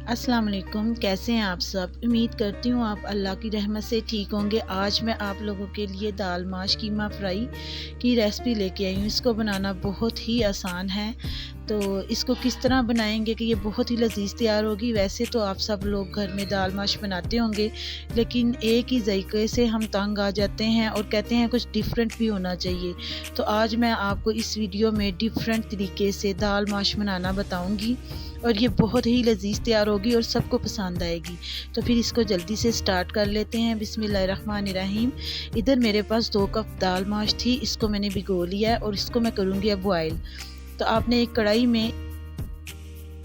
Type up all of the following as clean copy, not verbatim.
अस्सलाम वालेकुम। कैसे हैं आप सब? उम्मीद करती हूँ आप अल्लाह की रहमत से ठीक होंगे। आज मैं आप लोगों के लिए दाल माश कीमा फ्राई की रेसिपी लेके आई हूँ। इसको बनाना बहुत ही आसान है, तो इसको किस तरह बनाएंगे कि ये बहुत ही लजीज तैयार होगी। वैसे तो आप सब लोग घर में दाल माश बनाते होंगे, लेकिन एक ही जायके से हम तंग आ जाते हैं और कहते हैं कुछ डिफरेंट भी होना चाहिए। तो आज मैं आपको इस वीडियो में डिफरेंट तरीके से दाल माश बनाना बताऊँगी और ये बहुत ही लजीज तैयार होगी और सबको पसंद आएगी। तो फिर इसको जल्दी से स्टार्ट कर लेते हैं। बिस्मिल्लाहिर्रहमानिर्रहीम। इधर मेरे पास 2 कप दाल माश थी, इसको मैंने भिगो लिया है और इसको मैं करूँगी अब बॉयल। तो आपने एक कढ़ाई में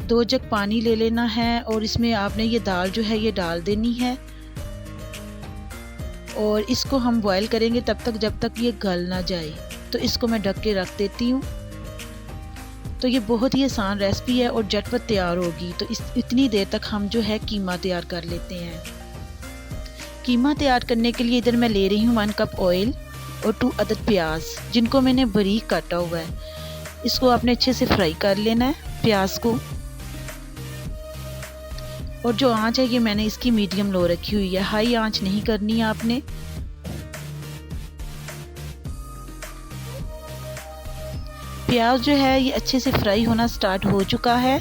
2 जग पानी ले लेना है और इसमें आपने ये दाल जो है ये डाल देनी है और इसको हम बॉयल करेंगे तब तक जब तक ये गल ना जाए। तो इसको मैं ढक के रख देती हूँ। तो ये बहुत ही आसान रेसिपी है और झटपट तैयार होगी। तो इतनी देर तक हम जो है कीमा तैयार कर लेते हैं। कीमा तैयार करने के लिए इधर मैं ले रही हूँ 1 कप ऑयल और 2 अदद प्याज, जिनको मैंने बारीक काटा हुआ है। इसको आपने अच्छे से फ्राई कर लेना है प्याज को। और जो आंच है ये मैंने इसकी मीडियम लो रखी हुई है, हाई आंच नहीं करनी है आपने। प्याज जो है ये अच्छे से फ्राई होना स्टार्ट हो चुका है।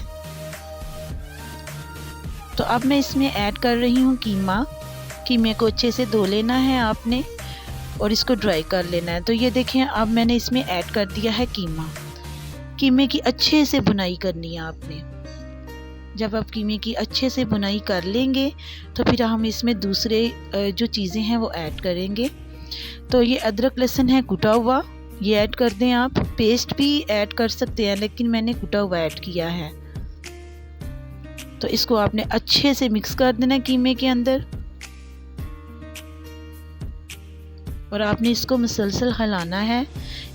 तो अब मैं इसमें ऐड कर रही हूँ कीमा। कीमे को अच्छे से धो लेना है आपने और इसको ड्राई कर लेना है। तो ये देखें, अब मैंने इसमें ऐड कर दिया है कीमा। कीमे की अच्छे से बुनाई करनी है आपने। जब आप कीमे की अच्छे से बुनाई कर लेंगे तो फिर हम इसमें दूसरे जो चीज़ें हैं वो ऐड करेंगे। तो ये अदरक लहसुन है कुटा हुआ, ये ऐड कर दें आप। पेस्ट भी ऐड कर सकते हैं, लेकिन मैंने कुटा हुआ ऐड किया है। तो इसको आपने अच्छे से मिक्स कर देना कीमे के अंदर और आपने इसको मुसलसल हिलाना है,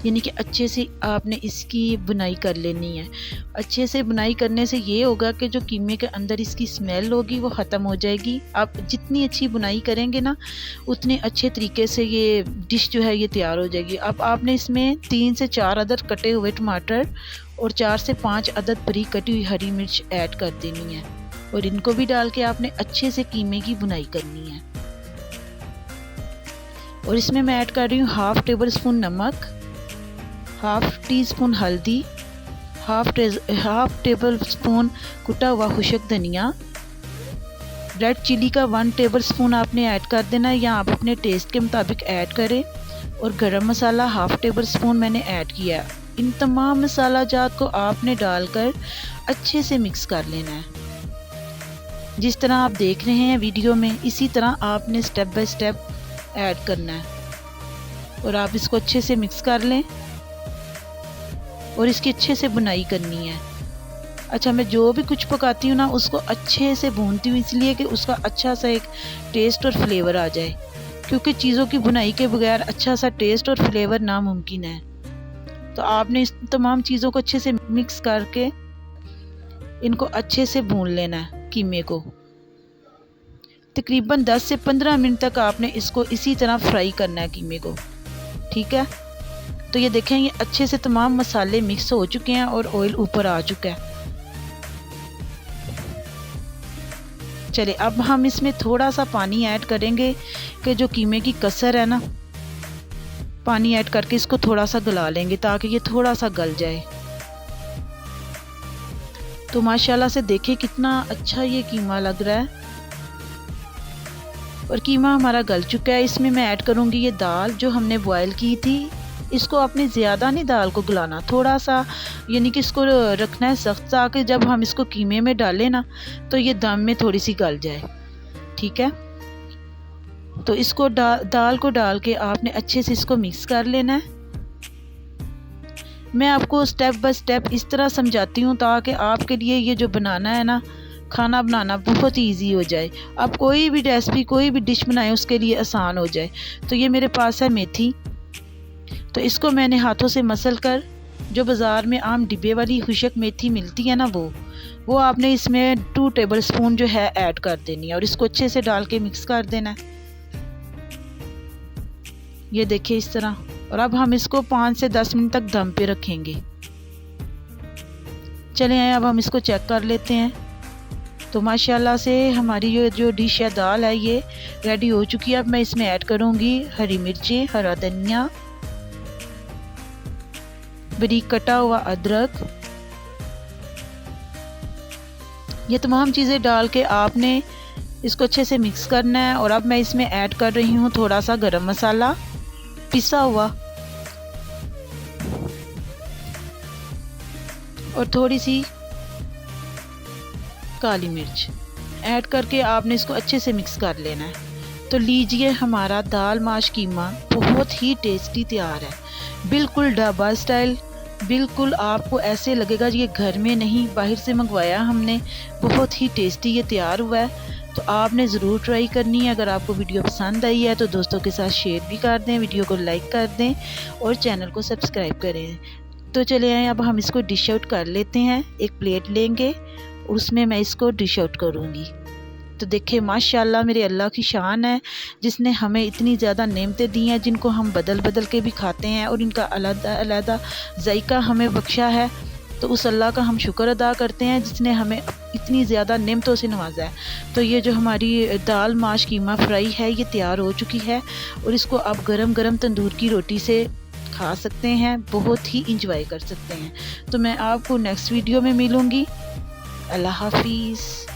यानी कि अच्छे से आपने इसकी बुनाई कर लेनी है। अच्छे से बुनाई करने से ये होगा कि जो कीमे के अंदर इसकी स्मेल होगी वो ख़त्म हो जाएगी। आप जितनी अच्छी बुनाई करेंगे ना, उतने अच्छे तरीके से ये डिश जो है ये तैयार हो जाएगी। अब आपने इसमें 3 से 4 अदद कटे हुए टमाटर और 4 से 5 अदद बारीक कटी हुई हरी मिर्च ऐड कर देनी है और इनको भी डाल के आपने अच्छे से कीमे की बुनाई करनी है। और इसमें मैं ऐड कर रही हूँ 1/2 टेबल स्पून नमक, 1/2 टीस्पून हल्दी, 1/2 टेबल स्पून कुटा हुआ खुश्क धनिया। रेड चिली का 1 टेबल स्पून आपने ऐड कर देना है या आप अपने टेस्ट के मुताबिक ऐड करें। और गरम मसाला 1/2 टेबल स्पून मैंने ऐड किया। इन तमाम मसाला जात को आपने डालकर अच्छे से मिक्स कर लेना है। जिस तरह आप देख रहे हैं वीडियो में, इसी तरह आपने स्टेप बाय स्टेप ऐड करना है और आप इसको अच्छे से मिक्स कर लें और इसकी अच्छे से बुनाई करनी है। अच्छा, मैं जो भी कुछ पकाती हूँ ना उसको अच्छे से भूनती हूँ, इसलिए कि उसका अच्छा सा एक टेस्ट और फ्लेवर आ जाए, क्योंकि चीज़ों की बुनाई के बगैर अच्छा सा टेस्ट और फ्लेवर नामुमकिन है। तो आपने इस तमाम चीज़ों को अच्छे से मिक्स करके इनको अच्छे से भून लेना है कीमे को। तकरीबन 10 से 15 मिनट तक आपने इसको इसी तरह फ्राई करना है कीमे को, ठीक है। तो ये देखें, ये अच्छे से तमाम मसाले मिक्स हो चुके हैं और ऑयल ऊपर आ चुका है। चले, अब हम इसमें थोड़ा सा पानी ऐड करेंगे कि जो कीमे की कसर है ना, पानी ऐड करके इसको थोड़ा सा गला लेंगे ताकि ये थोड़ा सा गल जाए। तो माशाल्लाह से देखें कितना अच्छा ये कीमा लग रहा है और कीमा हमारा गल चुका है। इसमें मैं ऐड करूँगी ये दाल जो हमने बॉयल की थी। इसको आपने ज़्यादा नहीं दाल को गलाना, थोड़ा सा, यानी कि इसको रखना है सख्त सा कि जब हम इसको कीमे में डालें ना तो ये दम में थोड़ी सी गल जाए, ठीक है। तो इसको दाल को डाल के आपने अच्छे से इसको मिक्स कर लेना है। मैं आपको स्टेप बाय स्टेप इस तरह समझाती हूँ ताकि आपके लिए ये जो बनाना है ना, खाना बनाना बहुत ही ईजी हो जाए। आप कोई भी रेसिपी, कोई भी डिश बनाएं उसके लिए आसान हो जाए। तो ये मेरे पास है मेथी, तो इसको मैंने हाथों से मसल कर, जो बाज़ार में आम डिब्बे वाली खुश्क मेथी मिलती है ना, वो आपने इसमें 2 टेबल स्पून जो है ऐड कर देनी है और इसको अच्छे से डाल के मिक्स कर देना है। ये देखिए इस तरह। और अब हम इसको 5 से 10 मिनट तक दम पे रखेंगे। चले आए, अब हम इसको चेक कर लेते हैं। तो माशाल्लाह से हमारी ये जो डिश है दाल है ये रेडी हो चुकी है। अब मैं इसमें ऐड करूँगी हरी मिर्चें, हरा धनिया, बारीक कटा हुआ अदरक। ये तमाम चीज़ें डाल के आपने इसको अच्छे से मिक्स करना है। और अब मैं इसमें ऐड कर रही हूँ थोड़ा सा गरम मसाला पिसा हुआ और थोड़ी सी काली मिर्च ऐड करके आपने इसको अच्छे से मिक्स कर लेना है। तो लीजिए हमारा दाल माश कीमा बहुत ही टेस्टी तैयार है, बिल्कुल ढाबा स्टाइल। बिल्कुल आपको ऐसे लगेगा ये घर में नहीं बाहर से मंगवाया हमने। बहुत ही टेस्टी ये तैयार हुआ है, तो आपने ज़रूर ट्राई करनी है। अगर आपको वीडियो पसंद आई है तो दोस्तों के साथ शेयर भी कर दें, वीडियो को लाइक कर दें और चैनल को सब्सक्राइब करें। तो चले आए अब हम इसको डिश आउट कर लेते हैं। एक प्लेट लेंगे और उसमें मैं इसको डिश आउट करूँगी। तो देखिए माशाल्लाह मेरे अल्लाह की शान है जिसने हमें इतनी ज़्यादा नेमतें दी हैं जिनको हम बदल बदल के भी खाते हैं और इनका अलग-अलग जायका हमें बख्शा है। तो उस अल्लाह का हम शुक्र अदा करते हैं जिसने हमें इतनी ज़्यादा नेमतों से नवाजा है। तो ये जो हमारी दाल माश कीमा फ्राई है ये तैयार हो चुकी है और इसको आप गरम गरम तंदूर की रोटी से खा सकते हैं, बहुत ही इंजॉय कर सकते हैं। तो मैं आपको नेक्स्ट वीडियो में मिलूँगी। अल्लाह हाफिज़।